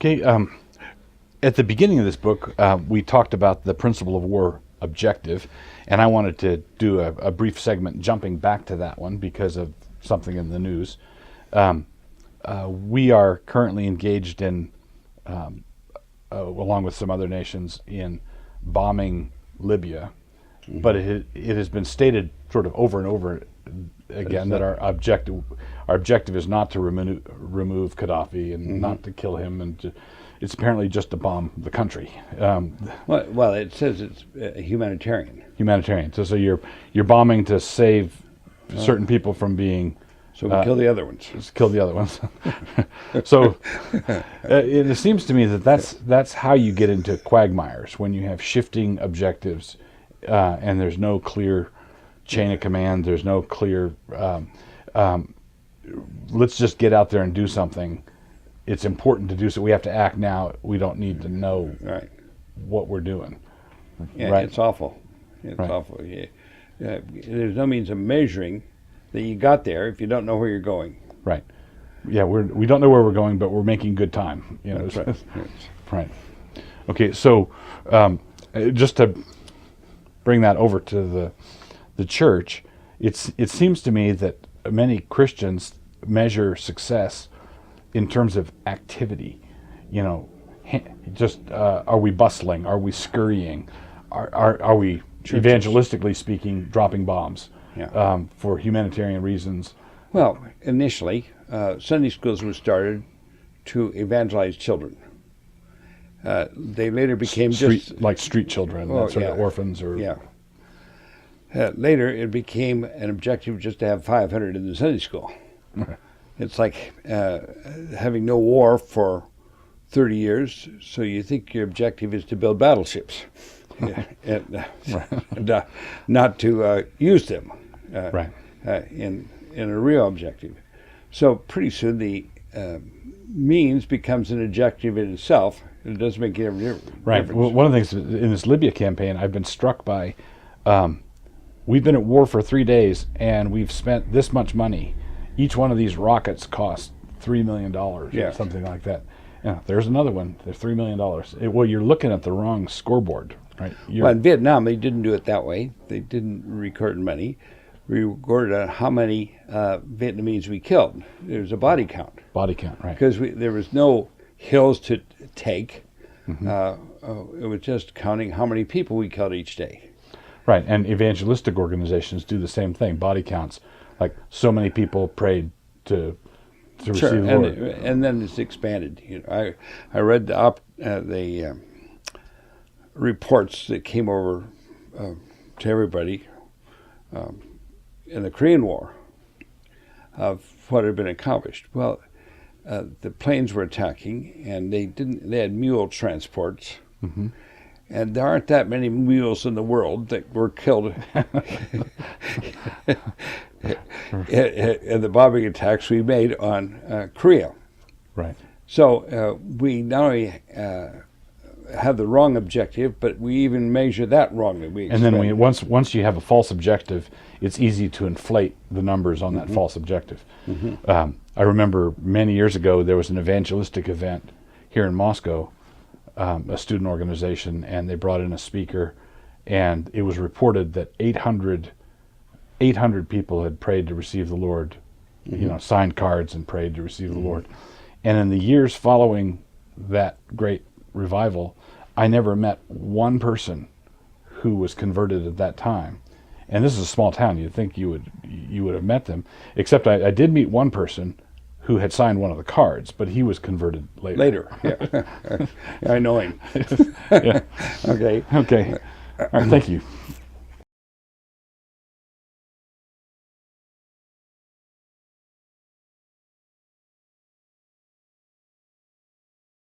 Okay, at the beginning of this book, we talked about the principle of war objective, and I wanted to do a brief segment jumping back to that one because of something in the news. We are currently engaged in, along with some other nations, in bombing Libya, but it has been stated sort of over and over again that our objective is not to remove Gaddafi and not to kill him, and it's apparently just to bomb the country. Well, it says it's humanitarian. Humanitarian. So you're bombing to save certain people from being. So we kill the other ones. Kill the other ones. So it seems to me that that's how you get into quagmires, when you have shifting objectives and there's no clear chain of command. There's no clear. Let's just get out there and do something. It's important to do so. We have to act now. We don't need to know what we're doing. Yeah, right? It's awful. It's awful. Yeah. There's no means of measuring that you got there if you don't know where you're going. Right. Yeah, we don't know where we're going, but we're making good time. You know. That's right. Right. Okay, so just to bring that over to the church, it seems to me that many Christians measure success in terms of activity. You know, just are we bustling? Are we scurrying? Are we, evangelistically speaking, dropping bombs for humanitarian reasons? Well, initially, Sunday schools were started to evangelize children. They later became like street children, sort of orphans, or later it became an objective just to have 500 in the Sunday school. It's like having no war for 30 years, so you think your objective is to build battleships, and not to use them in a real objective. So pretty soon the means becomes an objective in itself. It doesn't make any difference. Right. Well, one of the things in this Libya campaign I've been struck by, we've been at war for 3 days and we've spent this much money. Each one of these rockets cost $3 million or something like that. Yeah, there's another one. There's $3 million. Well, you're looking at the wrong scoreboard, right? Well, in Vietnam, they didn't do it that way. They didn't record money. We recorded on how many Vietnamese we killed. There was a body count. Body count, right. Because there was no hills to take. It was just counting how many people we killed each day. Right, and evangelistic organizations do the same thing, body counts. Like so many people prayed to receive the Lord. And then it's expanded. You know, I read the reports that came over to everybody in the Korean War of what had been accomplished. Well, the planes were attacking, and they had mule transports. And there aren't that many mules in the world that were killed in the bombing attacks we made on Korea. Right. So we not only have the wrong objective, but we even measure that wrongly. And then once you have a false objective, it's easy to inflate the numbers on that false objective. I remember many years ago there was an evangelistic event here in Moscow, a student organization, and they brought in a speaker, and it was reported that 800 people had prayed to receive the Lord, signed cards and prayed to receive the Lord. And in the years following that great revival, I never met one person who was converted at that time. And this is a small town. You'd think you would have met them, except I did meet one person who had signed one of the cards, but he was converted later. Yeah. I know him. Yeah. Okay. All right, thank you.